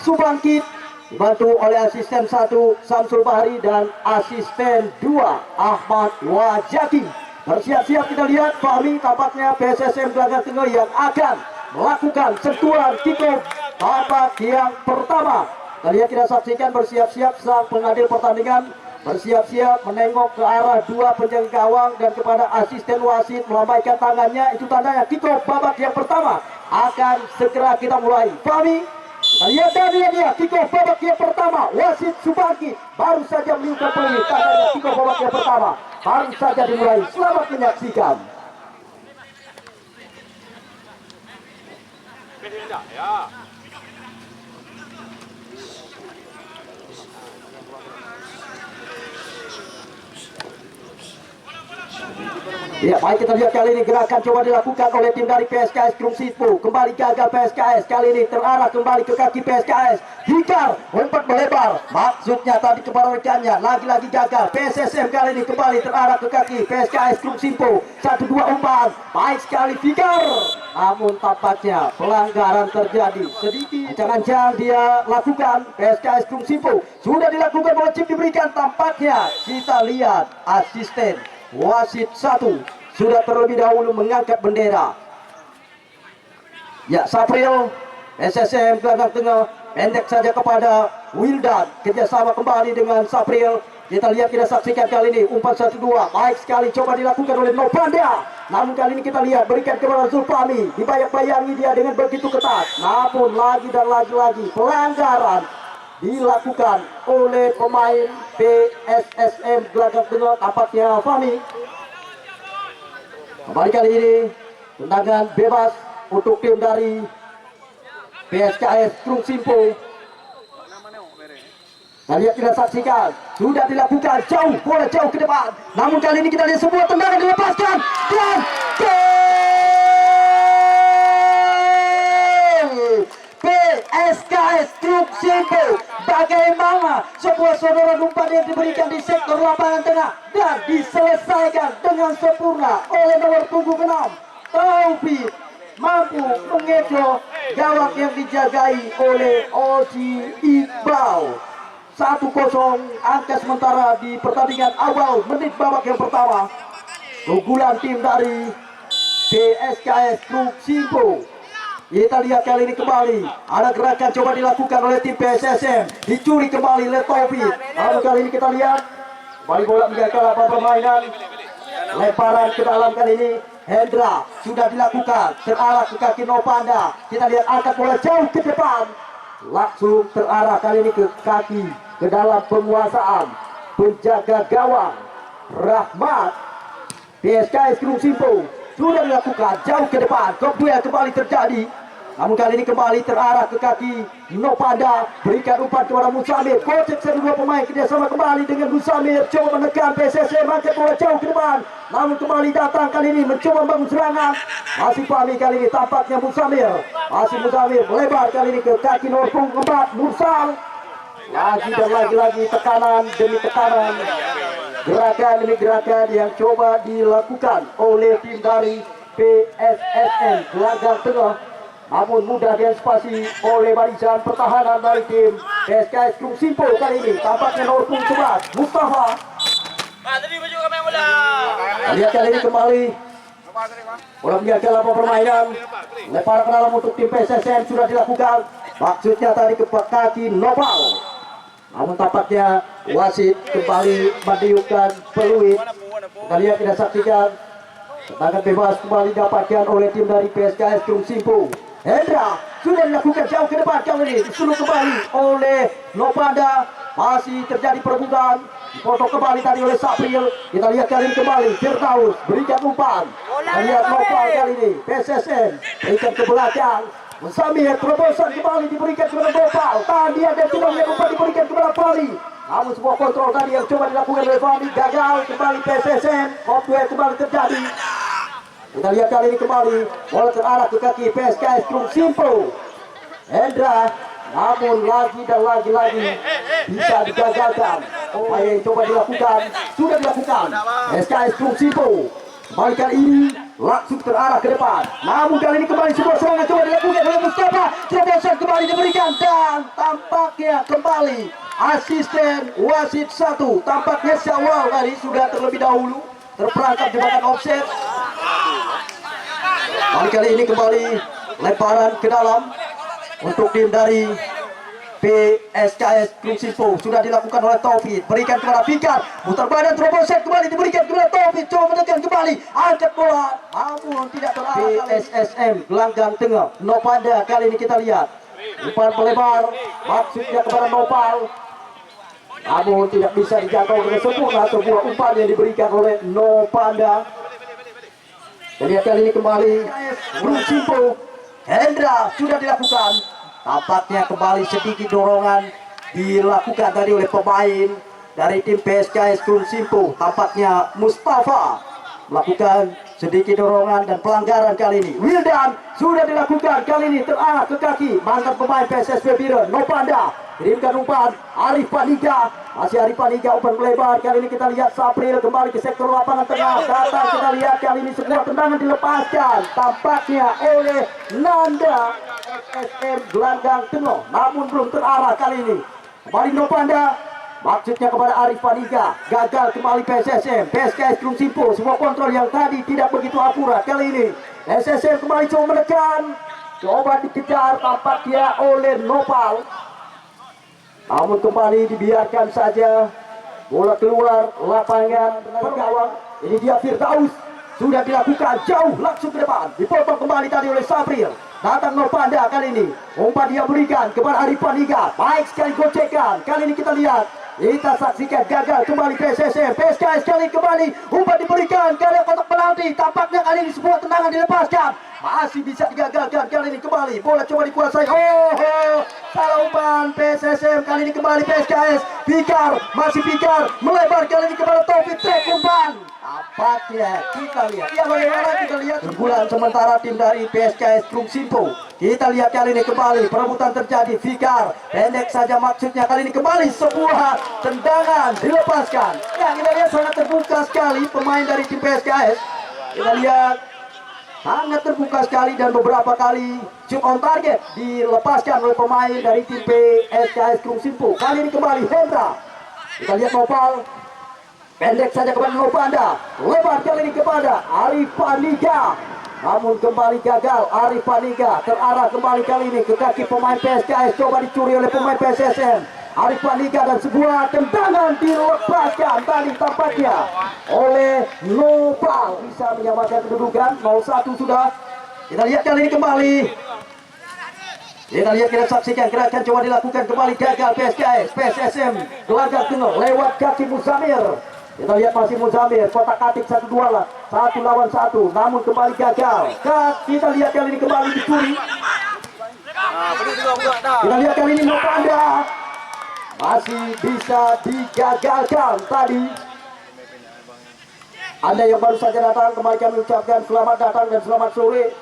Subangkit, dibantu oleh asisten 1 Samsul Bahri dan asisten 2 Ahmad Wajaki. Bersiap-siap kita lihat Fahmi, tampaknya PSSM Gelagah Tengah yang akan melakukan sentuhan kick-off babak yang pertama. Kita lihat, kita saksikan bersiap-siap sang pengadil pertandingan bersiap-siap menengok ke arah 2 penjaga gawang dan kepada asisten wasit melambaikan tangannya. Itu tandanya kick-off babak yang pertama akan segera kita mulai. Fahmi, lihat dia kick-off babak yang pertama. Wasit Subangkit baru saja meniupkan peluit, tandanya kick-off babak yang pertama baru saja dimulai. Selamat menyaksikan. Ya, baik, kita lihat kali ini gerakan coba dilakukan oleh tim dari PSKS Krung Sipo. Kembali gagal PSKS, kali ini terarah kembali ke kaki PSKS. Hikar, umpan melebar, maksudnya tadi kepada rekannya, lagi-lagi gagal. PSSM kali ini kembali terarah ke kaki PSKS Krung Sipo. 1-2 umpan, baik sekali Hikar. Namun tampaknya pelanggaran terjadi sedikit. Ancang-ancang dia lakukan PSKS Krung Sipo. Sudah dilakukan, bola chip diberikan, tampaknya kita lihat asisten wasit 1 sudah terlebih dahulu mengangkat bendera. Ya, Sapril SSM Gelagah Tengah pendek saja kepada Wildan, kerjasama kembali dengan Sapril. Kita lihat, kita saksikan kali ini umpan 1-2 baik sekali coba dilakukan oleh Nopanda. Namun kali ini kita lihat berikan kepada Zulfami, dibayang-bayangi dia dengan begitu ketat. Namun lagi dan lagi pelanggaran dilakukan oleh pemain PSSM Gelagah Tengah, tampaknya Fahmi. Kembali kali ini tendangan bebas untuk tim dari PSKS Krung Sipo. Kita lihat, kita saksikan sudah dilakukan jauh, bola jauh ke depan. Namun kali ini kita lihat sebuah tendangan dilepaskan dan PSKS Krung Sipo. Bagaimana sebuah sodoran umpan yang diberikan di sektor lapangan tengah dan diselesaikan dengan sempurna oleh nomor punggung 6 Taufik, mampu mengecoh gawang yang dijagai oleh Oji Iqbal. 1-0 angka sementara di pertandingan awal menit babak yang pertama. Keunggulan tim dari PSKS Krung Sipo. Kita lihat kali ini kembali ada gerakan coba dilakukan oleh tim PSSM, dicuri kembali oleh Taufik. Lalu kali ini kita lihat kembali bola menjaga lapangan permainan, lemparan ke dalam kali ini Hendra sudah dilakukan terarah ke kaki Nopanda. Kita lihat angkat bola jauh ke depan, langsung terarah kali ini ke kaki ke dalam penguasaan penjaga gawang Rahmat. PSKS Krung Sipo sudah dilakukan jauh ke depan, kembali terjadi. Namun kali ini kembali terarah ke kaki Nopanda, berikan umpan kepada Musamir, kocek kedua pemain kerjasama kembali dengan Musamir, coba menekan PSSM, angkat bola jauh ke depan. Namun kembali datang kali ini mencoba membangun serangan, masih Fahmi kali ini tampaknya Musamir, masih Musamir melebar kali ini ke kaki nomor 4 Mursal. Lagi dan lagi tekanan demi tekanan, gerakan demi gerakan yang coba dilakukan oleh tim dari PSSM Gelagah Tengah. Namun mudah diantisipasi oleh barisan pertahanan dari tim PSKS Krung Sipo. Kali ini tampaknya nomor 11 Mustafa. Lihat kali ini kembali bola menjaga lapangan permainan, lemparan ke dalam untuk tim PSSM sudah dilakukan, maksudnya tadi ke kaki Nopal. Namun tampaknya wasit kembali meniupkan peluit. Kita lihat, kita saksikan tendangan bebas kembali dapatkan oleh tim dari PSKS Krung Sipo. Hendra sudah dilakukan jauh ke depan, kali ini disuruh kembali oleh Nopanda. Masih terjadi perebutan, dipotong kembali tadi oleh Sapril. Kita lihat kali ini kembali Firdaus berikan umpan. Kita lihat Nopal kali ini PSSM berikan ke belakang. Musamir, terobosan kembali diberikan kepada Nopal. Tahan dia dan tidak melihat umpan diberikan kepada Fahmi. Namun sebuah kontrol tadi yang coba dilakukan oleh Fahmi gagal. Kembali PSSM, offside kembali terjadi. Kita lihat kali ini kembali bola terarah ke kaki PSKS Krung Sipo. Hendra, namun lagi dan lagi bisa digagalkan. Upaya yang coba dilakukan sudah dilakukan. PSKS Krung Sipo kembali kali ini langsung terarah ke depan. Namun kali ini kembali sebuah serangan coba dilakukan oleh Mustafa. Terobosan kembali diberikan dan tampaknya kembali asisten wasit 1. Tampaknya Syawal tadi sudah terlebih dahulu terperangkap jebakan offset. Kali ini kembali lemparan ke dalam untuk tim dari PSKS Krungsimpo sudah dilakukan oleh Taufik, berikan kepada Fikar, mutar badan terobosan kembali diberikan kepada Taufik, coba menekan kembali, angkat bola, namun tidak terarah. PSSM gelanggang tengah, Nopanda kali ini kita lihat umpan melebar, maksudnya kepada Nopal, namun tidak bisa dijangkau dengan sempurna sebuah umpan yang diberikan oleh Nopanda. Dan lihat kali ini kembali Krungsimpo, Hendra sudah dilakukan. Tampaknya kembali sedikit dorongan dilakukan tadi oleh pemain dari tim PSKS Krungsimpo. Tampaknya Mustafa melakukan sedikit dorongan dan pelanggaran kali ini. Wildan sudah dilakukan kali ini terarah ke kaki mantan pemain PSSB Biren Nopanda. Kirimkan umpan Arif Paniga, masih Arif Paniga, umpan melebar. Kali ini kita lihat Sapril kembali ke sektor lapangan tengah. Datang kita lihat kali ini sebuah tendangan dilepaskan tampaknya oleh Nanda SM gelanggang tengah, namun belum terarah kali ini. Kembali Nopanda, maksudnya kepada Arif Paniga, gagal kembali PSSM PSKS Krungsimpo. Sebuah kontrol yang tadi tidak begitu akurat. Kali ini PSSM kembali coba menekan, coba dikejar tampaknya oleh Nopal, namun kembali dibiarkan saja. Bola keluar lapangan bergawang. Ini dia Firdaus, sudah dilakukan jauh langsung ke depan, dipotong kembali tadi oleh Sabril. Datang Nopanda kali ini, umpan dia berikan kepada Arif Paniga, baik sekali gocekan. Kali ini kita lihat, kita saksikan gagal kembali PSSM PSKS kali kembali, umpan diberikan kali kotak penalti. Tampaknya kali ini sebuah tendangan dilepaskan, masih bisa digagalkan. Kali ini kembali bola coba dikuasai. Salah umpan PSSM, kali ini kembali PSKS. Fikar, masih Fikar melebar kali ini kepada Taufik, trek umpan. Tampaknya kita lihat, ya bagaimana kita lihat keunggulan sementara tim dari PSKS Krungsimpo. Kita lihat kali ini kembali perebutan terjadi. Fikar pendek saja maksudnya, kali ini kembali sebuah tendangan dilepaskan. Ya kita lihat sangat terbuka sekali pemain dari tim PSKS. Kita lihat sangat terbuka sekali dan beberapa kali shoot on target dilepaskan oleh pemain dari tim PSKS Krungsimpo. Kali ini kembali Hendra. Kita lihat Nopal, pendek saja kepada Nopanda, lebar kali ini kepada Arif Paniga, namun kembali gagal. Arif Paniga terarah kembali kali ini ke kaki pemain PSKS, coba dicuri oleh pemain PSSM. Arif Paniga dan sebuah tendangan dilepaskan tadi tampaknya oleh Nopal, bisa menyamakan kedudukan 0-1 sudah. Kita lihat kali ini kembali, kita lihat, kita saksikan gerakan coba dilakukan kembali, gagal PSKS PSSM gelanggang tengah lewat kaki Muzamir. Kita lihat masih Muzamir, kotak atik 1-2 lah, 1 lawan 1, namun kembali gagal. Kita lihat kali ini kembali dicuri. Kita lihat kali ini Nopanda masih bisa digagalkan tadi. Anda yang baru saja datang, kembali kami ucapkan selamat datang dan selamat sore.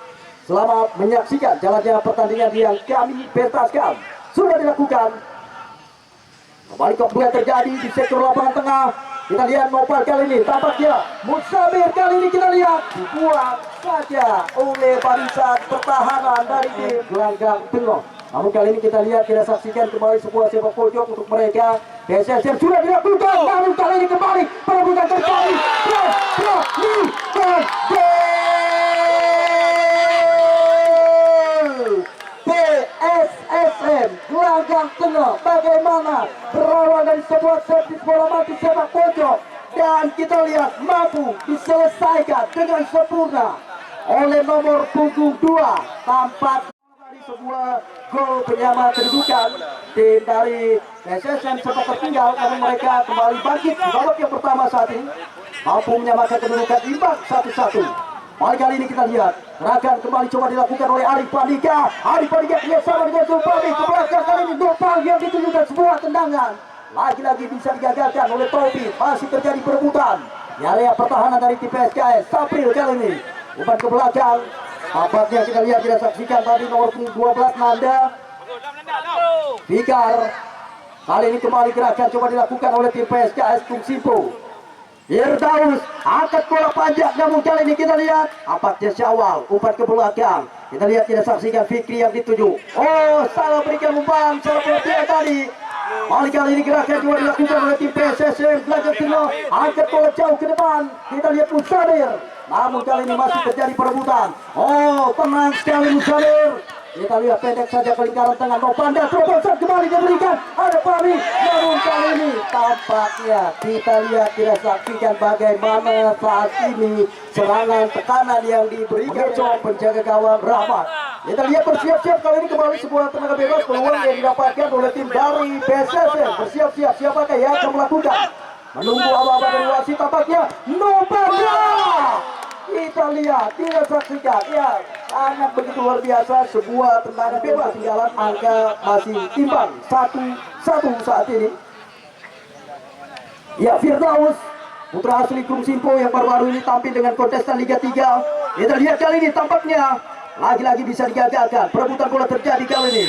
Selamat menyaksikan jalannya pertandingan yang kami pentaskan. Sudah dilakukan. Kembali kemudian terjadi di sektor lapangan tengah. Kita lihat Nopal kali ini, tampaknya Muzamir kali ini kita lihat dibuang saja oleh barisan pertahanan dari tim gelanggang tengah. Namun kali ini kita lihat, kita saksikan kembali sebuah sepak pojok untuk mereka. PSSM sudah dilakukan, namun kali ini kembali perebutan terjadi. PSSM gelanggang tengah bagaimana berawal dari sebuah servis bola mati sepak pojok, dan kita lihat mampu diselesaikan dengan sempurna oleh nomor punggung 2. Tampak dari sebuah gol penyama kedudukan tim dari PSSM sempat tertinggal, namun mereka kembali bangkit di babak yang pertama saat ini, mampu menyamakan kedudukan imbang 1-1. Kali ini kita lihat gerakan kembali coba dilakukan oleh Arif Paniga. Arif Paniga kerjasama dengan Zulfami ke belakang, kali ini Nopal yang ditunjukkan sebuah tendangan, lagi-lagi bisa digagalkan oleh Taufik. Masih terjadi perebutan di area pertahanan dari tim PSKS. Sapril kali ini umpan ke belakang, tampaknya kita lihat, kita saksikan tadi nomor 12 Nanda. Fikar kali ini kembali gerakan coba dilakukan oleh tim PSKS Krungsimpo. Firdaus angkat bola panjang, namun kali ini kita lihat apakah Syawal umpan ke belakang. Kita lihat, kita saksikan Fikri yang dituju. Oh, salah berikan umpan, salah pengertian tadi. Kali ini gerakan juga dilakukan oleh tim PSSM Belajar Tino. Angkat bola jauh ke depan. Kita lihat Musadir, namun kali ini masih terjadi perebutan. Oh, tenang sekali Musadir. Kita lihat pendek saja ke lingkaran tengah. Nopanda terobosan kembali diberikan. Ada Fahmi, namun kali ini tampaknya kita lihat, tidak saksikan bagaimana saat ini serangan tekanan yang diberikan penjaga gawang Rahmat. Kita lihat bersiap-siap kali ini kembali sebuah tenaga bebas peluang yang didapatkan oleh tim dari PSSM. Bersiap-siap, siapakah yang akan melakukan? Menunggu aba-aba dari wasit tampaknya Nopanda. Kita lihat, kita saksikan, ya sangat begitu luar biasa sebuah tendangan bebas. Tinggalan angka masih timbang 1-1 saat ini. Ya, Firdaus putra asli Krung Simpo yang baru-baru ini tampil dengan kontestan Liga 3. Kita lihat kali ini tampaknya lagi-lagi bisa digagalkan. Perebutan bola terjadi kali ini.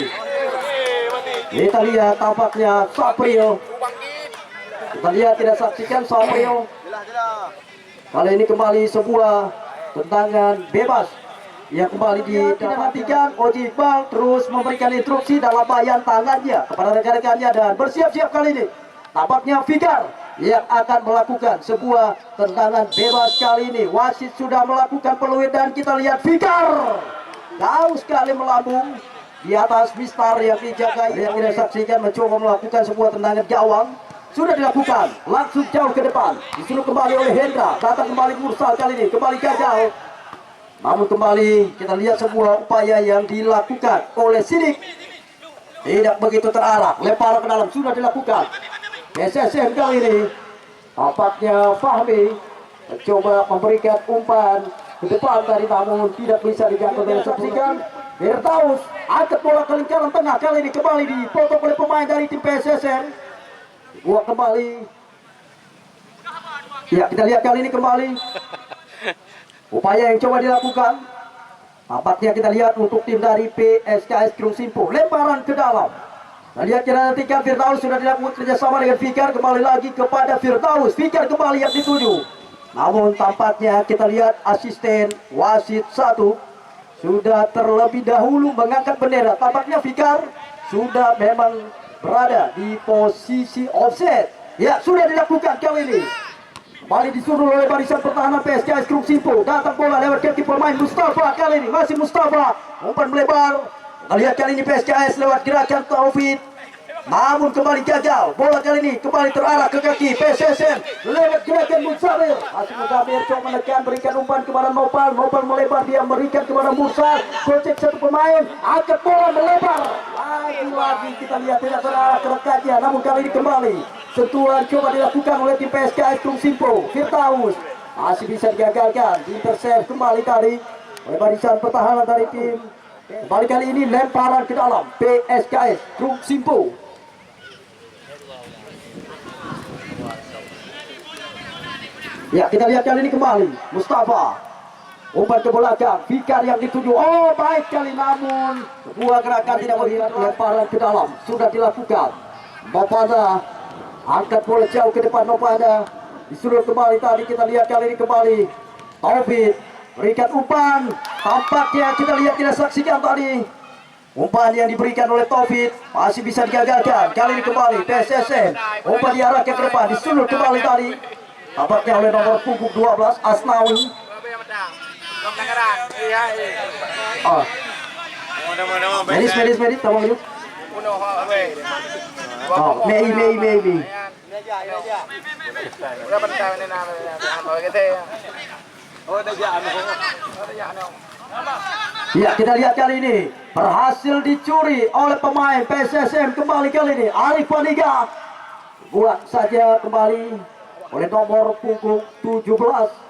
Kita lihat tampaknya Sapril. Kita lihat, tidak saksikan Sapril. Kali ini kembali sebuah tendangan bebas yang kembali didapatkan. Oji Iqbal terus memberikan instruksi dalam bayan tangannya kepada rekan-rekannya dan bersiap-siap kali ini. Tampaknya Fikar yang akan melakukan sebuah tendangan bebas kali ini. Wasit sudah melakukan peluit dan kita lihat Fikar jauh sekali melambung di atas Mistar yang dijaga. Yang kita saksikan mencoba melakukan sebuah tendangan gawang. Sudah dilakukan, langsung jauh ke depan, disuruh kembali oleh Hendra. Datang kembali Mursal kali ini, kembali gagal. Namun kembali kita lihat sebuah upaya yang dilakukan oleh Sidik, tidak begitu terarah. Lempar ke dalam sudah dilakukan. PSSM kali ini tampaknya Fahmi mencoba memberikan umpan ke depan tadi, namun tidak bisa dijangkau dan saksikan. Firdaus angkat bola ke lingkaran tengah, kali ini kembali dipotong oleh pemain dari tim PSSM. Buat kembali. Ya, kita lihat kali ini kembali upaya yang coba dilakukan. Tampaknya kita lihat untuk tim dari PSKS Krung Simpo, lemparan ke dalam. Kita lihat, kita nantikan Firdaus sudah dilakukan kerjasama dengan Fikar. Kembali lagi kepada Firdaus. Fikar kembali yang dituju. Namun tampaknya kita lihat asisten wasit 1 sudah terlebih dahulu mengangkat bendera. Tampaknya Fikar sudah memang berada di posisi offset. Ya, sudah dilakukan kali ini. Kembali disuruh oleh barisan pertahanan PSKS Krung Simpo. Datang bola lewat kaki pemain Mustafa kali ini. Masih Mustafa. Umpan melebar. Kita lihat kali ini PSKS lewat gerakan Taufik. Namun kembali gagal. Bola kali ini kembali terarah ke kaki PSSM. Lewat gerakan Musadir. Masih Musadir coba menekan, berikan umpan kepada Nopal. Nopal melebar, dia berikan kepada Mursal. Gocek satu pemain. Angkat bola melebar. Lagi kita lihat tidak terarah ke rekannya. Namun kali ini kembali sentuhan coba dilakukan oleh tim PSKS Krung Simpo. Firdaus masih bisa digagalkan. Intercept kembali tadi oleh barisan pertahanan dari tim. Kembali kali ini lemparan ke dalam PSKS Krung Simpo. Ya, kita lihat kali ini kembali Mustafa umpan ke belakang, Fikar yang dituju. Oh, baik kali, namun sebuah gerakan tidak melihat, lemparan ke dalam sudah dilakukan. Nopanda angkat bola jauh ke depan. Nopanda disuruh kembali tadi. Kita lihat kali ini kembali Taufik berikan umpan. Tampaknya kita lihat, tidak saksikan tadi umpan yang diberikan oleh Taufik masih bisa digagalkan. Kali ini kembali PSSM umpan diarahkan ke depan, disuruh kembali tadi. Tampaknya oleh nomor punggung 12 Asnawi. Oh. Medis, tolong yuk. Oh, Mei. Ya, kita lihat kali ini berhasil dicuri oleh pemain PSSM kembali kali ini. Arif Paniga buat saja kembali oleh nomor punggung 17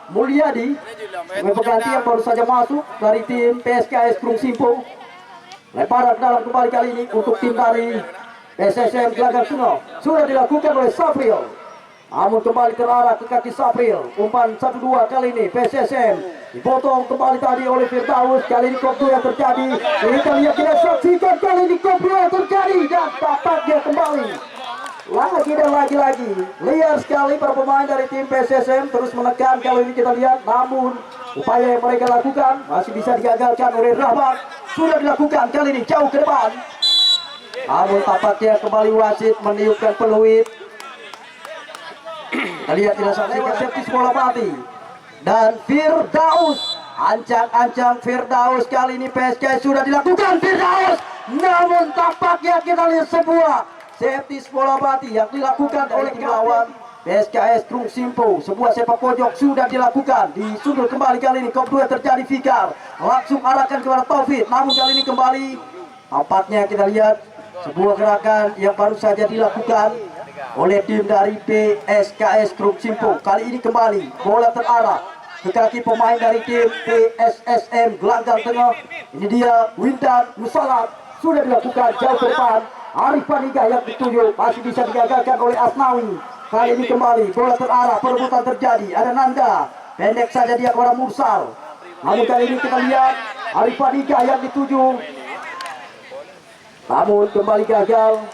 Mulyadi. Pengganti yang baru saja masuk dari tim PSKS Krung Simpo. Lemparan dalam kembali kali ini untuk tim dari PSSM Gelagah Sungai sudah dilakukan oleh Sapril. Namun kembali terarah ke kaki Sapril. Umpan 1-2 kali ini PSSM dipotong kembali tadi oleh Firdaus. Kali ini koplo yang terjadi. Kita lihat, kita saksikan kali ini koplo yang terjadi dan tampaknya kembali lagi dan lagi. Liar sekali para pemain dari tim PSSM terus menekan. Kali ini kita lihat, namun upaya yang mereka lakukan masih bisa digagalkan oleh Rahmat. Sudah dilakukan kali ini jauh ke depan, namun tampaknya kembali wasit meniupkan peluit. Kita lihat tidak saksikan Septis bola mati dan Firdaus, ancang-ancang Firdaus. Kali ini PSKS sudah dilakukan Firdaus, namun tampaknya kita lihat sebuah Septis bola mati yang dilakukan oleh tim lawan PSKS Krung Simpo. Sebuah sepak pojok sudah dilakukan, disundul kembali. Kali ini kop 2 terjadi Fikar, langsung arahkan kepada Taufik, namun kali ini kembali tampaknya kita lihat sebuah gerakan yang baru saja dilakukan oleh tim dari PSKS Krung Simpo. Kali ini kembali bola terarah ke kaki pemain dari tim PSSM gelanggang tengah. Ini dia Windan Musalat, sudah dilakukan jauh ke depan. Arif Paniga yang dituju masih bisa digagalkan oleh Asnawi. Kali ini kembali bola terarah, perebutan terjadi. Ada Nanda, pendek saja dia kepada Mursal. Namun kali ini kita lihat Arif Paniga yang dituju, namun kembali gagal.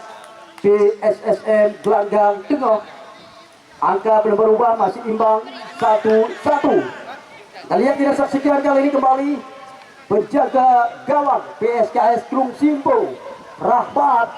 PSSM gelanggang tengah, angka belum berubah, masih imbang 1-1. Kita lihat, tidak saksikan kali ini kembali penjaga gawang PSKS Krung Simpo Rahmat,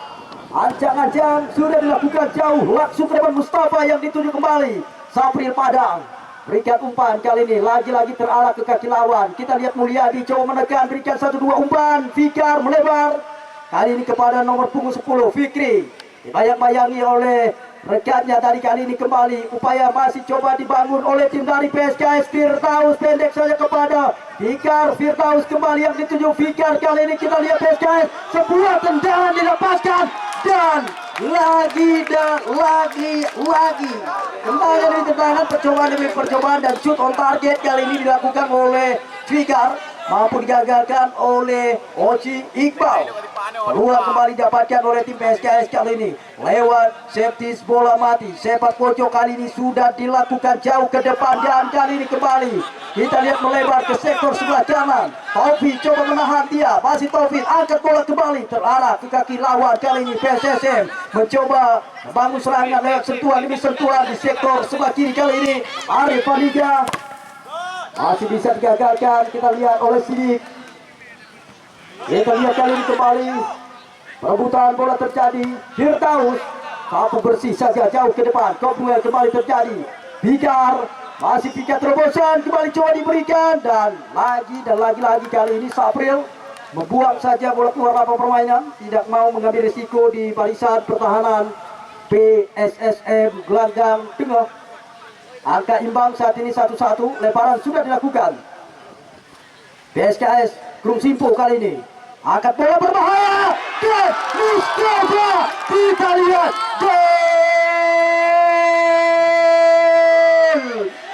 ancang-ancang sudah dilakukan jauh, langsung ke depan Mustafa yang dituju kembali. Sapril Padang berikan umpan, kali ini lagi-lagi terarah ke kaki lawan. Kita lihat Mulyadi coba menekan, berikan 1-2 umpan. Fikar melebar, kali ini kepada nomor punggung 10 Fikri, dibayang-bayangi oleh rekannya tadi. Kali ini kembali upaya masih coba dibangun oleh tim dari PSKS. Firdaus pendek saja kepada Fikar. Firdaus kembali yang dituju Fikar. Kali ini kita lihat PSKS, sebuah tendangan dilepaskan dan lagi kembali dari tendangan, percobaan demi percobaan dan shoot on target kali ini dilakukan oleh Fikar, mampu digagalkan oleh Oci Iqbal. Peluang kembali dapatkan oleh tim PSKS kali ini lewat Septis bola mati. Sepak pojok kali ini sudah dilakukan jauh ke depan dan kali ini kembali kita lihat melebar ke sektor sebelah kanan. Taufik coba menahan dia, masih Taufik angkat bola kembali terarah ke kaki lawan. Kali ini PSSM mencoba membangun serangan lewat sentuhan demi sentuhan di sektor sebelah kiri. Kali ini Arif Paniga masih bisa digagalkan, kita lihat oleh Sidik. Kita lihat kali ini kembali perebutan bola terjadi. Firdaus sapu bersih saja jauh ke depan. Kop 2 kembali terjadi. Fikar, masih Fikar terobosan kembali coba diberikan dan lagi kali ini Sapril membuang saja bola keluar lapangan permainan, tidak mau mengambil risiko di barisan pertahanan PSSM gelanggang tengah. Angka imbang saat ini 1-1. Lemparan sudah dilakukan. PSKS Krung Simpo kali ini angkat bola berbahaya ke Mustafa. Kita lihat gol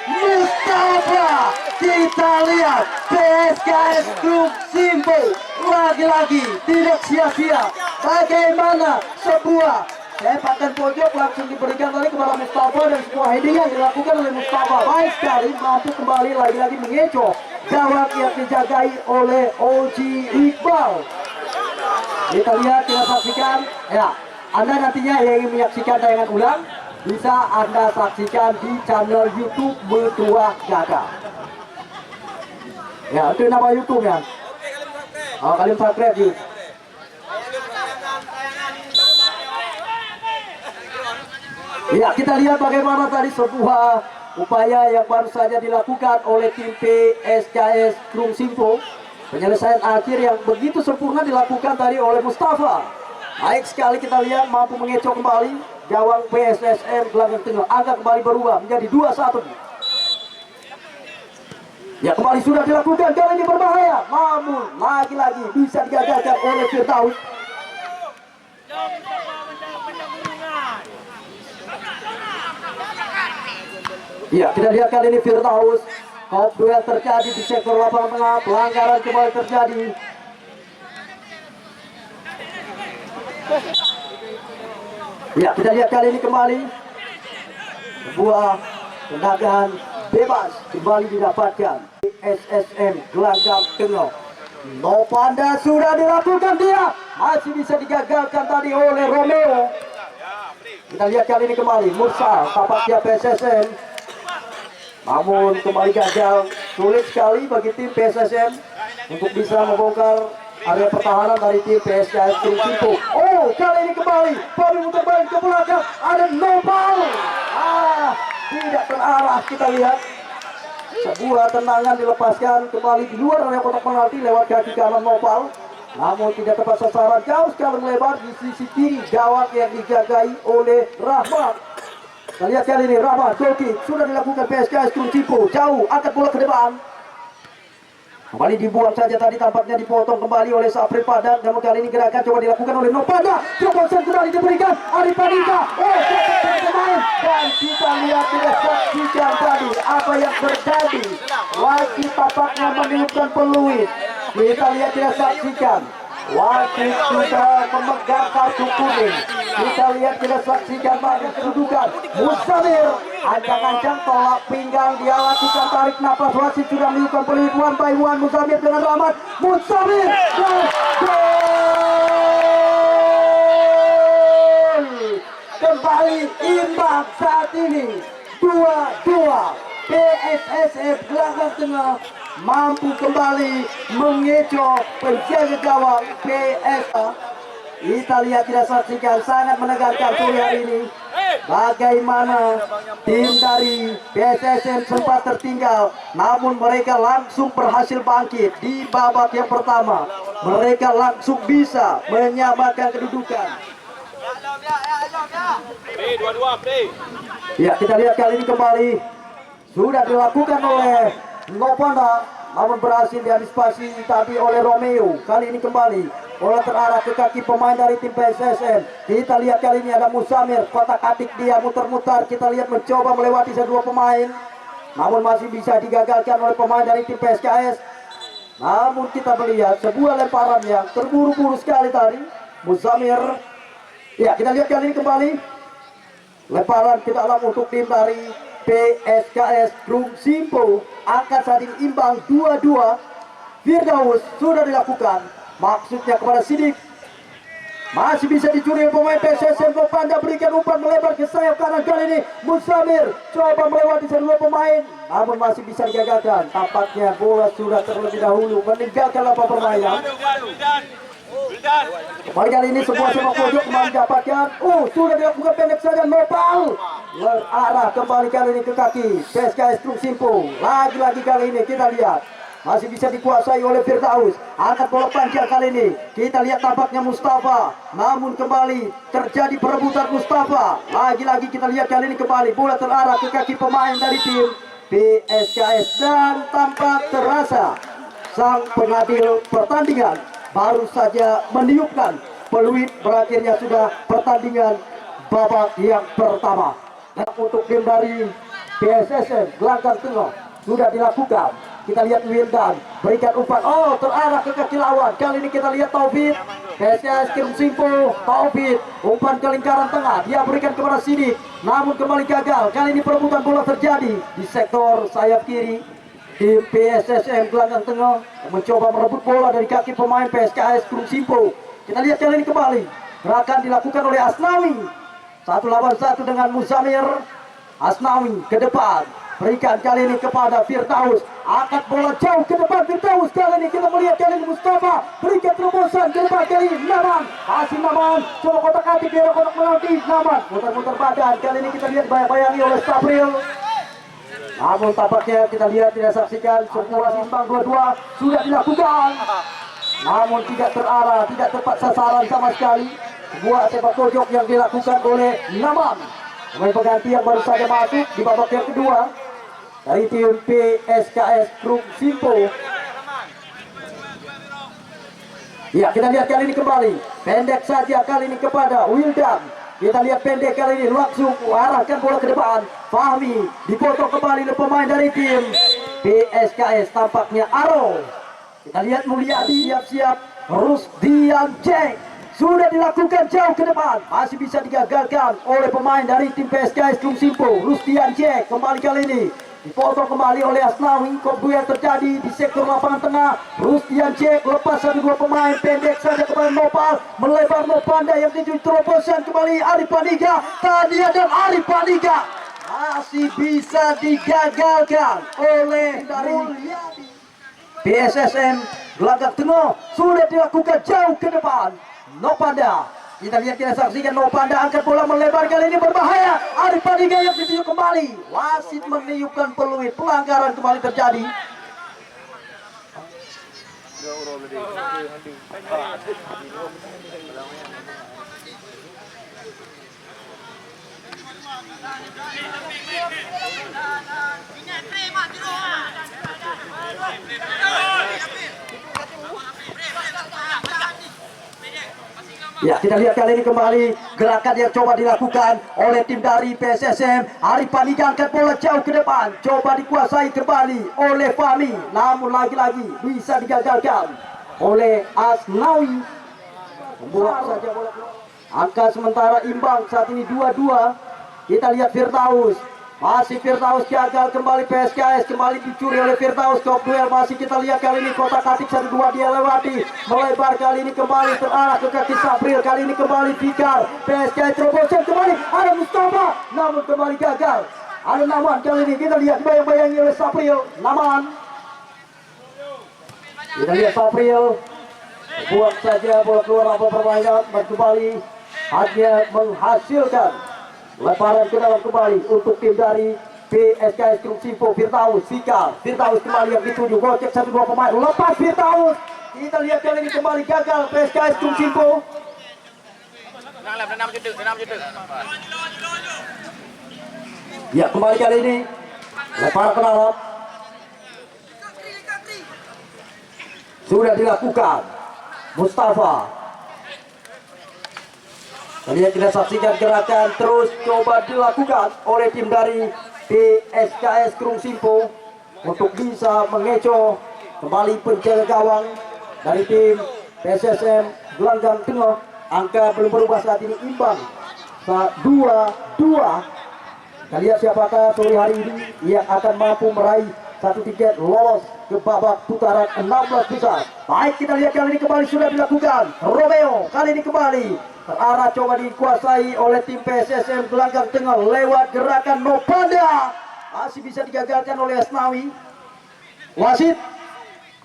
Mustafa. Kita lihat PSKS Krung Simpo lagi-lagi tidak sia-sia. Bagaimana sebuah sepakan pojok langsung diberikan tadi kepada Mustafa dan sebuah heading yang dilakukan oleh Mustafa. Baik sekali, mampu kembali lagi-lagi mengecoh gawang yang dijagai oleh Oji Iqbal. Kita lihat, kita saksikan. Ya, Anda nantinya yang ingin menyaksikan tayangan ulang bisa Anda saksikan di channel YouTube Metuah Gagah. Ya, itu nama YouTube ya. Oh, kalian subscribe yuk. Ya, kita lihat bagaimana tadi sebuah upaya yang baru saja dilakukan oleh tim PSKS Krung Simpo. Penyelesaian akhir yang begitu sempurna dilakukan tadi oleh Mustafa. Baik sekali, kita lihat mampu mengecoh kembali gawang PSSM gelanggang tengah. Angka kembali berubah menjadi 2-1. Ya, kembali sudah dilakukan, kali ini berbahaya, namun lagi-lagi bisa digagalkan oleh Firdaus. Ya, kita lihat kali ini Firdaus. Kop duel terjadi di sektor lapangan tengah, pelanggaran kembali terjadi. Ya, kita lihat kali ini kembali sebuah tendangan bebas kembali didapatkan PSSM gelanggang tengah. Novanda sudah dilakukan, dia masih bisa digagalkan tadi oleh Romeo. Kita Kita lihat kali ini kembali Mursal, tampaknya PSSM, namun kembali gagal. Sulit sekali bagi tim PSSM untuk bisa membongkar area pertahanan dari tim PSKS Simpo. Oh, kali ini kembali Bobby muter balik ke belakang, ada Nopal. Tidak terarah. Kita lihat sebuah tendangan dilepaskan kembali di luar area kotak penalti lewat kaki kanan Nopal, namun tidak tepat sasaran, jauh sekali melebar di sisi kiri gawang yang dijagai oleh Rahmat. Kita lihat kali ini Rahmat goal kick sudah dilakukan PSKS Simpo, jauh angkat bola ke depan. Kembali dibuang saja tadi, tampaknya dipotong kembali oleh Sapri Padat. Namun kali ini gerakan coba dilakukan oleh Nopada. Terobosan kembali diberikan Arif Andika. Dan kita lihat tidak saksikan tadi apa yang terjadi. Wasit tampaknya meniupkan peluit. Kita lihat tidak saksikan. Wasit sudah memegang kartu kuning. Kita lihat tidak saksikan pada kedudukan. Musamir ancang-ancang tolak pinggang, dia lakukan tarik nafas. Wasit sudah meniupkan peluit, one by one. Musamir dengan Rahmat. Musamir dan gol. Kembali imbang saat ini 2-2. PSSM Gelanggang Tengah mampu kembali mengecoh penjaga gawang PSA. Kita lihat tidak saksikan, sangat menegangkan sore hari ini. Bagaimana tim dari PSSM sempat tertinggal, namun mereka langsung berhasil bangkit di babak yang pertama. Mereka langsung bisa menyamakan kedudukan. Ya, kita lihat kali ini kembali sudah dilakukan oleh Novanda, namun berhasil diantisipasi tadi oleh Romeo. Kali ini kembali bola terarah ke kaki pemain dari tim PSSM. Kita lihat kali ini ada Musamir, kotak-atik dia muter-muter. Kita lihat mencoba melewati dua pemain, namun masih bisa digagalkan oleh pemain dari tim PSKS. Namun kita melihat sebuah lemparan yang terburu-buru sekali tadi Musamir. Ya, kita lihat kali ini kembali lemparan ke dalam untuk tim dari PSKS Simpo. Angka saat ini imbang 2-2. Firdaus sudah dilakukan, maksudnya kepada Sidik. Masih bisa dicuri oleh pemain PSSM. Novanda berikan umpan melebar ke sayap kanan. Kali ini Musamir coba melewati dua pemain, namun masih bisa digagalkan. Tampaknya bola sudah terlebih dahulu meninggalkan lapangan permainan. Kembali kali ini sebuah sepak pojok mendapatkan. Sudah dilakukan pendek saja. Nopal arah kembali kali ini ke kaki PSKS Simpo. Lagi-lagi kali ini kita lihat masih bisa dikuasai oleh Firdaus. Angkat bola panjang kali ini. Kita lihat tampaknya Mustafa, namun kembali terjadi perebutan Mustafa. Lagi-lagi kita lihat kali ini kembali bola terarah ke kaki pemain dari tim PSKS. Dan tampak terasa sang pengadil pertandingan baru saja meniupkan peluit berakhirnya sudah pertandingan babak yang pertama. Dan untuk tim dari PSSM Gelanggang Tengah sudah dilakukan. Kita lihat Wildan berikan umpan, terarah ke kaki lawan. Kali ini kita lihat Taufik, PSKS Simpo. Taufik umpan ke lingkaran tengah, dia berikan kepada Sidik, namun kembali gagal. Kali ini perebutan bola terjadi di sektor sayap kiri. Tim PSSM Gelanggang Tengah mencoba merebut bola dari kaki pemain PSKS Simpo. Kita lihat kali ini kembali gerakan dilakukan oleh Asnawi. 1 lawan 1 dengan Musamir. Asnawi ke depan, berikan kali ini kepada Firdaus. Angkat bola jauh ke depan Firdaus. Kali ini kita melihat kali ini Mustafa berikan terobosan ke depan. Kali ini Naman, masih Naman coba kotak-atik di kotak penalti. Naman muter-muter badan. Kali ini kita lihat bayang-bayangi oleh Sabril, namun tampaknya kita lihat tidak saksikan. Sebuah imbang 2-2 sudah dilakukan, namun tidak terarah, tidak tepat sasaran sama sekali. Sebuah sepak pojok yang dilakukan oleh Naman, pemain pengganti yang baru saja masuk di babak yang kedua dari tim PSKS Simpo. Ya, kita lihat kali ini kembali pendek saja kali ini kepada Wildan. Kita lihat pendek kali ini langsung arahkan bola ke depan. Fahmi dipotong kembali oleh pemain dari tim PSKS, tampaknya Aro. Kita lihat Mulyadi siap-siap. Rusdian Jack sudah dilakukan jauh ke depan, masih bisa digagalkan oleh pemain dari tim PSKS Simpo. Rusdian Jack kembali kali ini dipotong kembali oleh Asnawi. Duel terjadi di sektor lapangan tengah. Rusdian Jack lepas satu dua pemain, pendek saja kepada Nopal, melebar Nopanda yang tuju terobosan kembali Arif Paniga. Tania dan Arif Paniga masih bisa digagalkan oleh dari PSSM. Gelagak tengah sudah dilakukan jauh ke depan. Nopanda, kita lihat, kita saksikan Nopanda angkat bola melebar, kali ini berbahaya. Arif Paniga yang dituju kembali. Wasit meniupkan peluit, pelanggaran kembali terjadi. Ya, kita lihat kali ini kembali gerakan yang coba dilakukan oleh tim dari PSSM. Arif Paniga angkat bola jauh ke depan, coba dikuasai kembali oleh Fahmi, namun lagi-lagi bisa digagalkan oleh Asnawi. Membuat saja bola keluar. Angka sementara imbang saat ini 2-2. Kita lihat Firdaus, masih Firdaus gagal kembali. PSKS kembali dicuri oleh Firdaus. Top duel masih kita lihat kali ini kotak atik 1-2 dia lewati, melebar kali ini kembali terarah ke kaki Sabril. Kali ini kembali Fikar, PSKS terobosan kembali, ada Mustafa namun kembali gagal. Ada Naman kali ini, kita lihat bayang-bayangi oleh Sabril. Naman, kita lihat Sabril buat saja bola keluar apa permainan, dan kembali hanya menghasilkan lemparan ke dalam kembali untuk tim dari PSKS Krung Simpo. Firdaus, Fikar, Firdaus kembali yang dituju, gocek 1-2 pemain, lepas Firdaus. Kita lihat kali ini kembali gagal PSKS Krung Simpo. Ya, kembali kali ini lemparan ke dalam sudah dilakukan Mustafa. Kalian kita saksikan gerakan terus coba dilakukan oleh tim dari PSKS Krung Simpo untuk bisa mengecoh kembali penjaga gawang dari tim PSSM Gelanggang Tengah. Angka belum berubah saat ini, imbang 2-2. Kita lihat siapakah sore hari ini yang akan mampu meraih satu tiket lolos ke babak putaran 16 besar. Baik, kita lihat kali ini kembali sudah dilakukan. Romeo kali ini kembali terarah, coba dikuasai oleh tim PSSM Gelanggang Tengah lewat gerakan Nopanda, masih bisa digagalkan oleh Asnawi. Wasit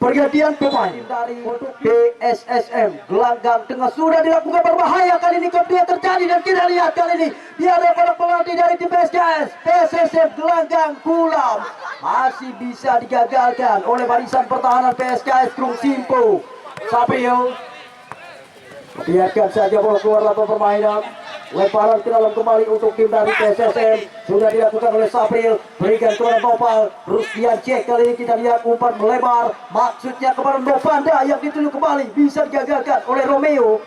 pergantian pemain dari PSSM Gelanggang Tengah sudah dilakukan, berbahaya kali ini kedua terjadi, dan kita lihat kali ini dia ada pada penalti dari tim PSSM Gelanggang Kulam, masih bisa digagalkan oleh barisan pertahanan PSKS Krung Simpo. Sabril, biarkan saja bola keluar lapangan permainan. Lemparan ke dalam kembali untuk tim dari PSSM sudah dilakukan oleh Sabril, berikan kepada Nopal. Rusdian Jack kali ini kita lihat umpan melebar, maksudnya kepada Nopanda yang dituju kembali, bisa digagalkan oleh Romeo.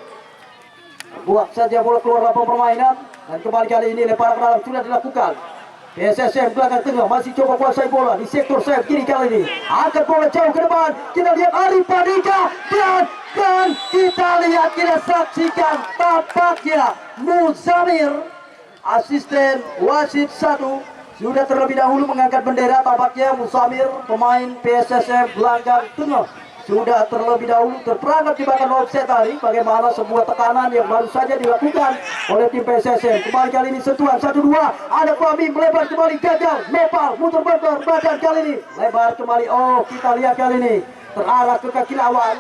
Buat saja bola keluar lapangan permainan, dan kembali kali ini lemparan ke dalam sudah dilakukan. PSSM Gelanggang Tengah masih coba kuasai bola di sektor sayap kiri kali ini, angkat bola jauh ke depan. Kita lihat Arif Paniga dan kita lihat, kita saksikan tampaknya Muzamir, asisten wasit 1, sudah terlebih dahulu mengangkat bendera. Tampaknya Muzamir, pemain PSSM Gelanggang Tengah, sudah terlebih dahulu terperangkap jebakan offset tadi. Bagaimana sebuah tekanan yang baru saja dilakukan oleh tim PSSM. Kembali kali ini sentuhan 1-2, ada Fahmi melebar kembali, gagal. Nepal muter badan kali ini, lebar kembali. Oh, kita lihat kali ini terarah ke kaki lawan,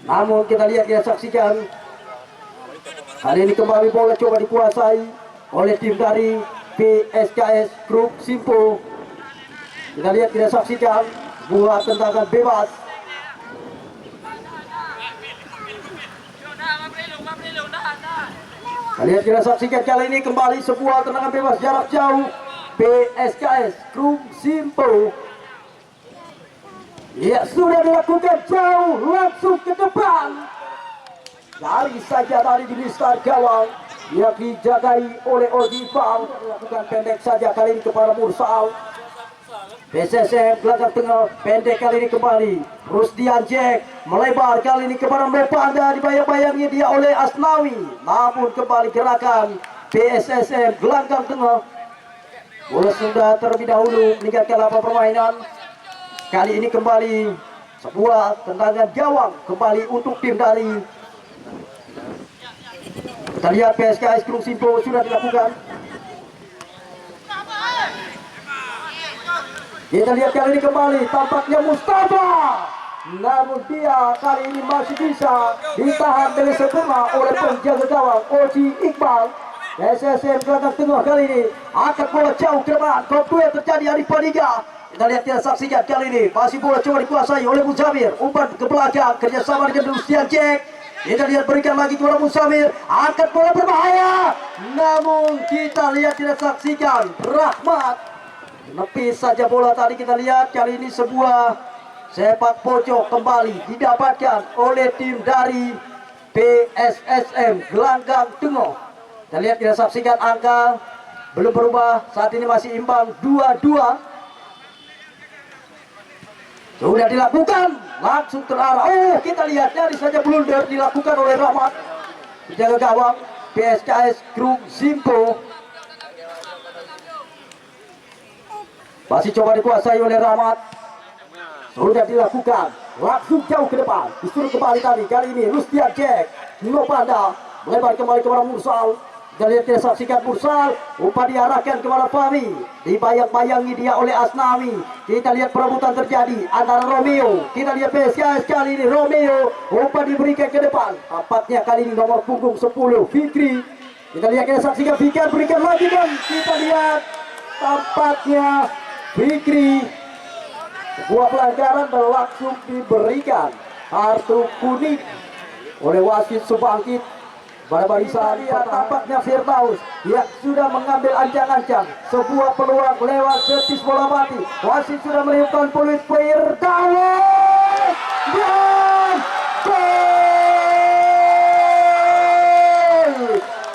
namun kita lihat, kita saksikan kali ini kembali bola coba dikuasai oleh tim dari PSKS Krung Simpo. Kita lihat, kita saksikan buat tendangan bebas. Kalian kita saksikan kali ini kembali sebuah tendangan bebas jarak jauh PSKS Krung Simpo. Ya, sudah dilakukan jauh langsung ke depan. Lari saja tadi di mistar gawang yang dijagai oleh Ojibang. Dilakukan pendek saja kali ini kepada Mursal. PSSM Gelanggang Tengah pendek kali ini kembali. Rusdian Jack melebar kali ini kepada Nopanda, dibayang-bayangi dia oleh Asnawi. Namun kembali gerakan PSSM Gelanggang Tengah. Bola sudah terlebih dahulu meninggalkan lapangan permainan. Kali ini kembali sebuah tendangan gawang kembali untuk tim dari, kita lihat PSKS Gunung Simpul sudah dilakukan. Kita lihat kali ini kembali tampaknya Mustafa, namun dia kali ini masih bisa ditahan dengan sempurna oleh penjaga gawang Oji Iqbal. SSM belakang tengah kali ini akan bola jauh ke depan. Komplit terjadi Arif Paniga. Kita lihat, kita saksikan kali ini masih bola coba dikuasai oleh Muzamir, umpan ke belakang kerjasama dengan Lustian Jack. Kita lihat berikan lagi kepada Muzamir, angkat bola berbahaya, namun kita lihat, kita saksikan Rahmat menepis saja bola tadi. Kita lihat kali ini sebuah sepak pojok kembali didapatkan oleh tim dari PSSM Gelanggang Tengah. Kita lihat, kita saksikan angka belum berubah, saat ini masih imbang 2-2. Sudah dilakukan, langsung terarah. Oh, kita lihat dari saja blunder dilakukan oleh Rahmat, penjaga gawang PSKS Gunung Simpul. Masih coba dikuasai oleh Rahmat. Sudah dilakukan, langsung jauh ke depan, disuruh kembali tadi. Kali ini Lustian Jack, Nopanda melebar kembali kepada Mursal. Kita lihat, kita saksikan Mursal, umpan diarahkan kepada Fahmi, dibayang-bayangi dia oleh Asnawi. Kita lihat perebutan terjadi antara Romeo. Kita lihat PSKS kali ini Romeo, umpan diberikan ke depan. Tampaknya kali ini nomor punggung 10 Fikri. Kita lihat, kita saksikan Fikri berikan lagi, dan kita lihat tampaknya Fikri, sebuah pelanggaran dan langsung diberikan kartu kuning oleh wasit Subangkit. Pada barisan tampaknya Firdaus yang sudah mengambil ancang-ancang sebuah peluang lewat servis bola mati. Wasit sudah meniupkan peluit, Firdaus dan gol!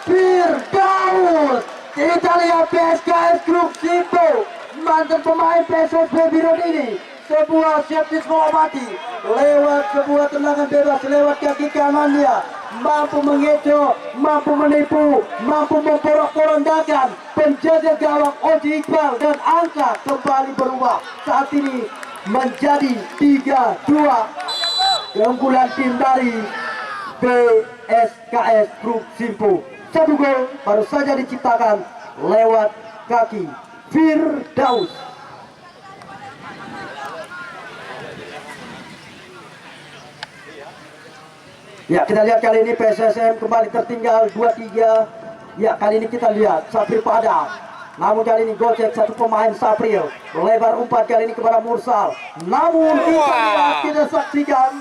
Firdaus. Kita lihat PSKS Gunung Simpul, mantan pemain PSSB Biron ini, sebuah servis bola mati lewat sebuah tendangan bebas lewat kaki kanan dia, mampu mengecoh, mampu menipu, mampu memporak-porandakan penjaga gawang Oji Iqbal, dan angka kembali berubah saat ini menjadi 3-2. Keunggulan tim dari PSKS Gunung Simpul. Satu gol baru saja diciptakan lewat kaki Firdaus. Ya, kita lihat kali ini PSSM kembali tertinggal 2-3. Ya, kali ini kita lihat Sapril Padang, namun kali ini gocek satu pemain Sapril, melebar umpan kali ini kepada Mursal, namun kita lihat, kita saksikan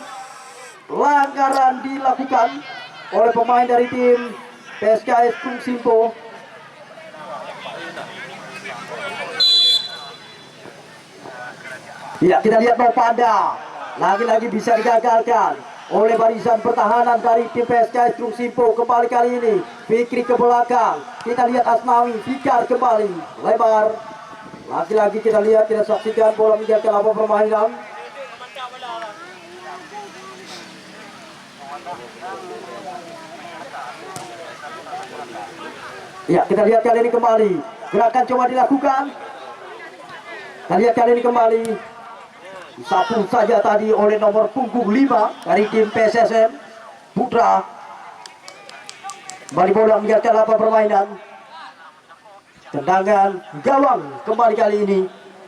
pelanggaran dilakukan oleh pemain dari tim PSKS Gunung Simpul. Ya, kita lihat Nopanda lagi-lagi bisa digagalkan oleh barisan pertahanan dari tim PSKS Gunung Simpul. Kembali kali ini Fikri ke belakang. Kita lihat Asnawi, Fikar kembali lebar. Lagi-lagi kita lihat, kita saksikan bola meninggalkan lapangan permainan. Ya, kita lihat kali ini kembali gerakan coba dilakukan. Kita lihat kali ini kembali disapu saja tadi oleh nomor punggung 5 dari tim PSSM Putra. Kembali bola meninggalkan lapangan permainan. Tendangan gawang kembali kali ini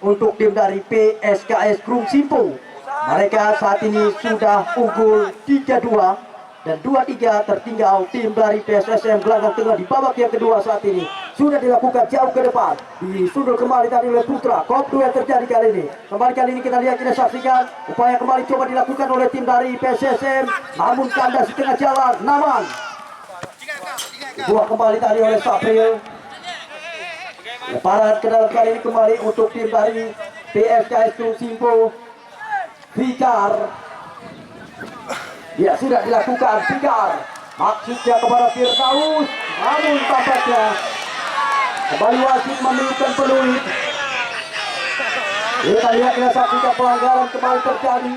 untuk tim dari PSKS Gunung Simpul. Mereka saat ini sudah unggul 3-2. Dan 2-3 tertinggal tim dari PSSM Gelanggang Tengah di babak yang kedua. Saat ini sudah dilakukan jauh ke depan, disundul kembali tadi oleh Putra. Kopdu yang terjadi kali ini. Kembali kali ini kita lihat, kita saksikan upaya kembali coba dilakukan oleh tim dari PSSM, namun kandas di tengah jalan. Naman buah kembali tadi oleh Sapril. Leparan ke dalam kali ini kembali untuk tim dari PSKS Gunung Simpul. Fikar, ya, sudah dilakukan Fikar, maksudnya kepada Firdaus, namun tampaknya kembali wasit memberikan peluit. Kita lihat, kita saksikan pelanggaran kembali terjadi.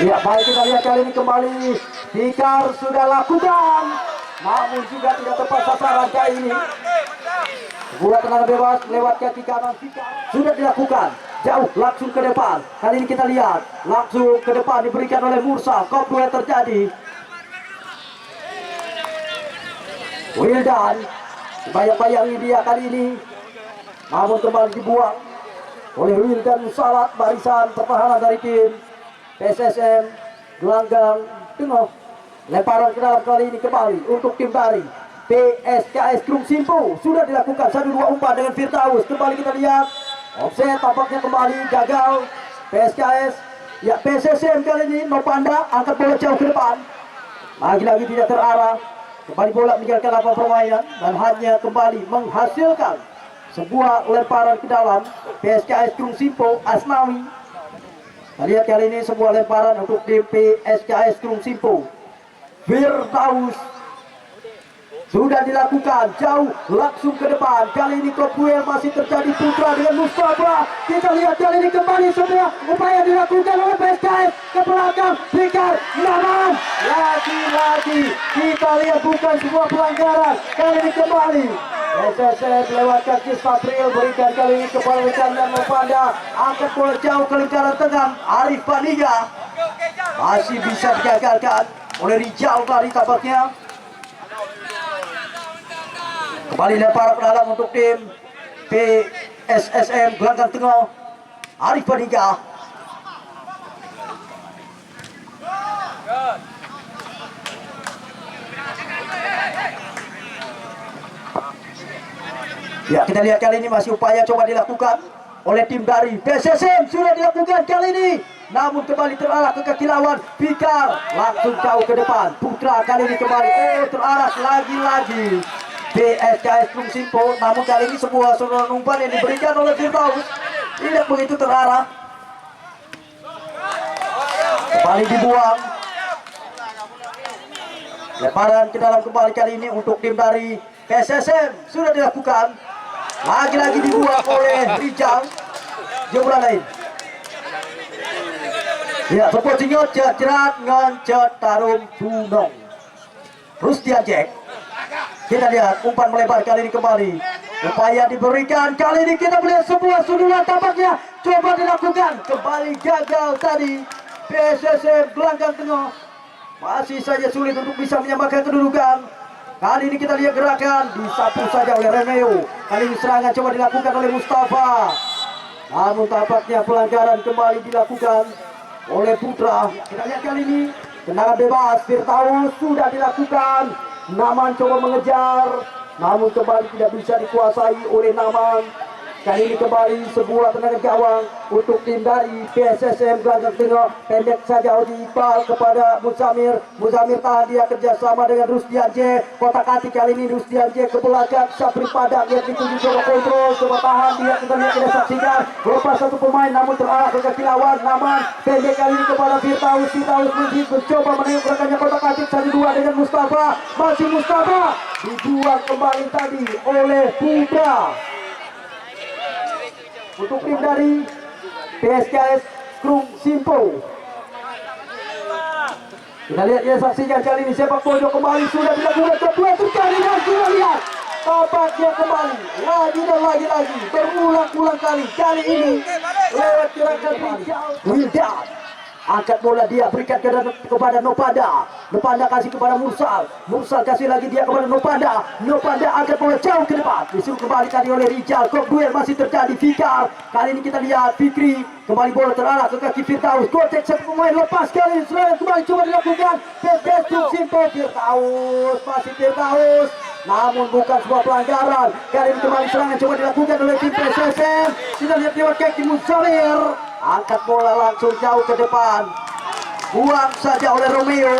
Ya, baik, kita lihat kali ini kembali Fikar sudah lakukan namun juga tidak tepat sasaran kali ini. Buat tendangan bebas lewat kaki kanan sudah dilakukan, jauh langsung ke depan. Kali ini kita lihat langsung ke depan diberikan oleh Mursal. Kop duel terjadi. Wildan bayang-bayangi dia kali ini, namun kembali dibuang oleh Wildan Musalat. Barisan pertahanan dari tim PSSM Gelanggang Tengah. Lemparan ke dalam kali ini kembali untuk tim dari PSKS Krung Simpo. Sudah dilakukan 1-2 umpan dengan Firdaus. Kembali kita lihat offset tampaknya kembali gagal PSKS. Ya, PSSM kali ini Nopanda angkat bola jauh ke depan. Lagi-lagi tidak terarah. Kembali bola meninggalkan lapangan permainan dan hanya kembali menghasilkan sebuah lemparan ke dalam PSKS Krung Simpo. Asnawi. Kita lihat kali ini sebuah lemparan untuk tim PSKS Krung Simpo. Firdaus sudah dilakukan jauh langsung ke depan. Kali ini duel masih terjadi Putra dengan Mustafa. Kita lihat kali ini kembali semua upaya dilakukan oleh PSKS ke belakang. Fikar Naman lagi-lagi kita lihat bukan sebuah pelanggaran. Kali ini kembali SSM lewat kaki Sapril berikan kali ini kepada rekan dan Nopanda. Angkat bola jauh ke lingkaran tengah. Arif Paniga masih bisa digagalkan oleh Rijal tadi tampaknya. Kembali lempar ke dalam untuk tim PSSM Gelanggang Tengah. Arif Paniga. Ya, kita lihat kali ini masih upaya coba dilakukan oleh tim dari PSSM. Sudah dilakukan kali ini, namun kembali terarah ke kaki lawan. Fikar langsung jauh ke depan. Putra kali ini kembali terarah lagi-lagi PSKS Krung Simpo. Namun kali ini sebuah serangan umpan yang diberikan oleh Firdaus tidak begitu terarah. Kembali dibuang. Lemparan ke dalam kembali kali ini untuk tim dari PSSM. Sudah dilakukan. Lagi-lagi dibuang oleh Rijal. Jumlah lain. Ya, sepertinya cerat ngancet tarum tunong. Rustian Jack. Kita lihat umpan melebar kali ini kembali. Upaya diberikan kali ini kita melihat sebuah sundulan tampaknya coba dilakukan. Kembali gagal tadi. PSSM Gelanggang Tengah masih saja sulit untuk bisa menyamakan kedudukan. Kali ini kita lihat gerakan disapu saja oleh Remeo. Kali ini serangan coba dilakukan oleh Mustafa. Namun tampaknya pelanggaran kembali dilakukan oleh Putra. Kita lihat kali ini tendangan bebas Firdaus sudah dilakukan. Naman coba mengejar, namun kembali tidak bisa dikuasai oleh Naman. Kali ini kembali sebuah tendangan gawang untuk tim dari PSSM Gelanggang Tengah. Pendek saja Odi Iqbal kepada Muzamir. Muzamir tahan dia kerjasama dengan Rusdian J. Kotak hati kali ini Rusdian J ke belakang. Sapri Padang yang dituju coba kontrol, coba tahan dia. Kita lihat kita saksikan lepas satu pemain namun terarah ke kaki lawan. Naman pendek kali ini kepada Firdaus. Firdaus mencoba menengok rekannya kotak hati 1-2 dengan Mustafa. Masih Mustafa dibuang kembali tadi oleh Putra. Untuk tim dari PSKS Krung Simpo. Kita lihat ya, saksikan kali ini sepak pojok kembali sudah dilakukan kedua terjadi dan kita lihat tampaknya kembali lagi dan lagi berulang-ulang kali ini lewat gerakan Wildan. Angkat bola dia berikan kepada Nopanda. Nopanda kasih kepada Mursal. Mursal kasih lagi dia kepada Nopanda. Nopanda angkat bola jauh ke depan. Disuruh kembali tadi oleh Rijal. Kok duel masih terjadi. Fikar. Kali ini kita lihat Fikri. Kembali bola terarah ke kaki Firdaus. Gocek satu pemain lepas kali ini. Serangan kembali coba dilakukan. PSKS Krung Simpo. Firdaus. Masih Firdaus. Namun bukan sebuah pelanggaran. Kali ini kembali serangan coba dilakukan oleh tim PSSM. Kita lihat lewat kaki Muzamir. Angkat bola langsung jauh ke depan. Buang saja oleh Romeo.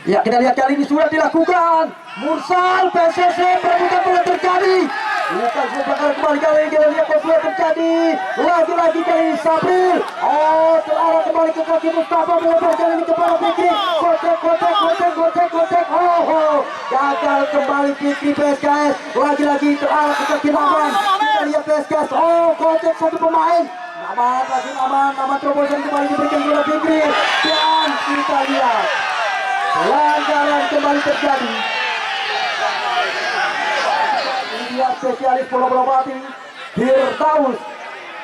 Ya, kita lihat kali ini sudah dilakukan. Mursal PSSM perebutan bola terjadi. Bukan sebuah kembali kali ini kita lihat bola terjadi. Lagi-lagi kali ini Sabril. Terarah ke kembali ke kaki Mustafa, melepaskan ini kepada Fikri. Kotek. Oh, gagal kembali Fikri PSKS. Lagi-lagi terarah ke kaki Naman. Kita lihat PSKS. Oh, kotek satu pemain. Naman terobosan kembali diberikan kepada Fikri. Dan kita lihat pelanggaran kembali terjadi. Lihat spesialis bola mati Firdaus,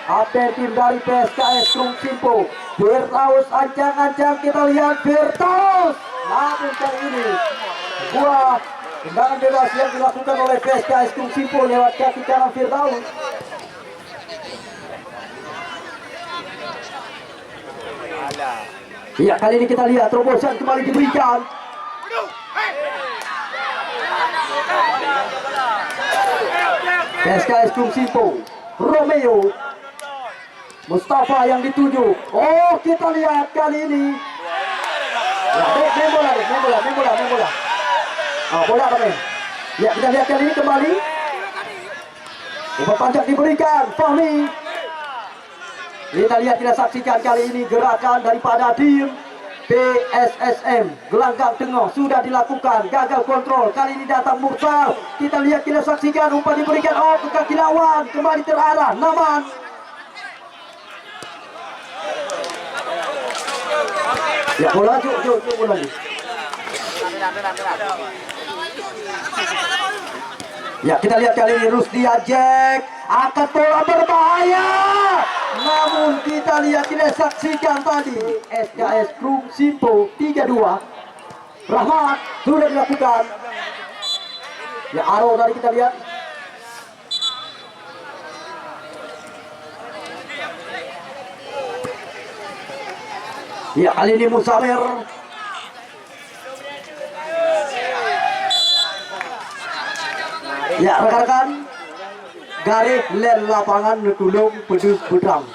atlet tim dari PSKS Krung Simpo. Firdaus ancang-ancang, kita lihat Firdaus. Namun kali ini sebuah tendangan bebas yang dilakukan oleh PSKS Krung Simpo lewat kaki kanan Firdaus. Ya, kali ini kita lihat terobosan kembali diberikan. PSKS Krung Simpo, Romeo Mustafa yang dituju. Oh, kita lihat kali ini. Ya, main bola. Oh, bola apa nih? Ya, kita lihat kali ini kembali. Umpan panjang diberikan Fahmi. Kita lihat, kita saksikan kali ini gerakan daripada tim PSSM Gelanggang Tengah sudah dilakukan, gagal kontrol. Kali ini datang Mursal. Kita lihat, kita saksikan umpan diberikan ke kaki lawan, kembali terarah Naman. Ya, bola bola lagi. Ya, kita lihat kali ini Rusdia Jack angkat bola berbahaya. Namun kita lihat, kita saksikan tadi SKS Krung Simpo 3-2. Rahmat sudah dilakukan. Ya, Aro tadi kita lihat. Ya, kali ini Musamir. Ya, rekan-rekan, garis len lapangan netulung pedus bedang.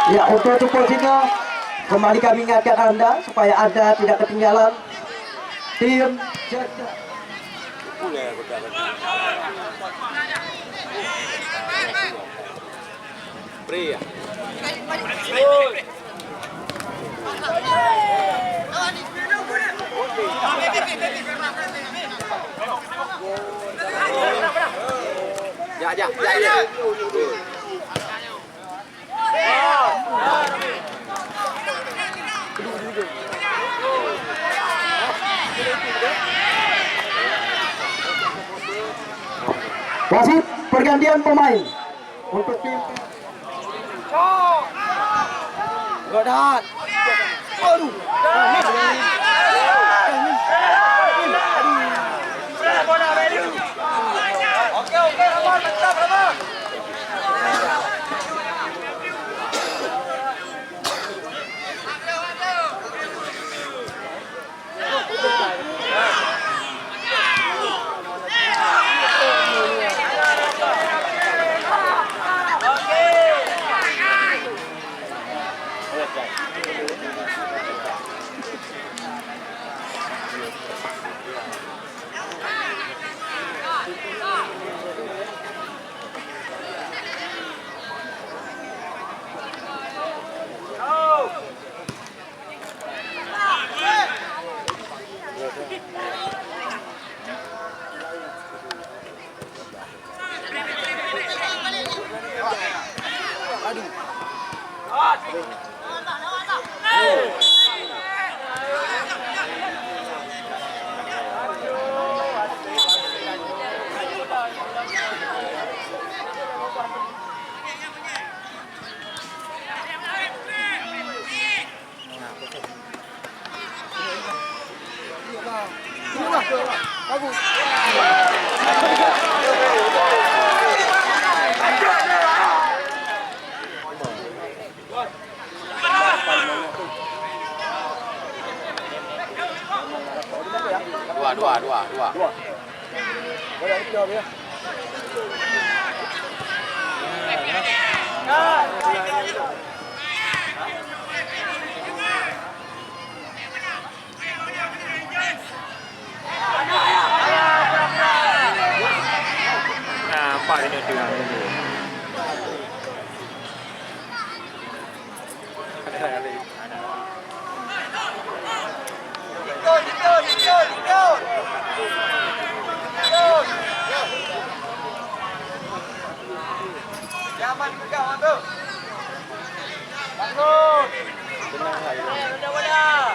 Ya, untuk posisinya kembali kami ingatkan Anda supaya Anda tidak ketinggalan tim Pria. Ya. wasit pergantian pemain untuk tim. Godaan. Aduh. Oke, Ramon, mantap, Ramon. Dua. Nampak dia dengar. Jangan pegang tu. Bangun. Tenang lagi. Wadah.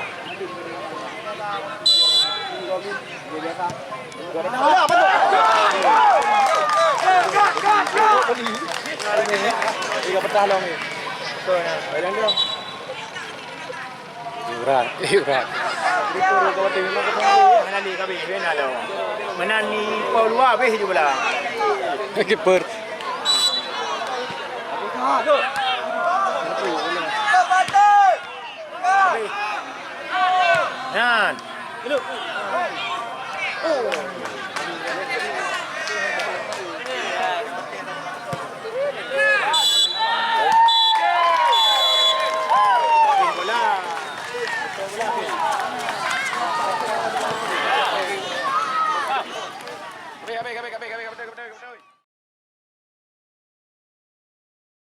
Tiga petang ni. Betul ya. Bayang dia. Iuran. Itu kau tengok Mana ni kami kena dah. Mana ni pau luar habis je bola. Keeper. Nan.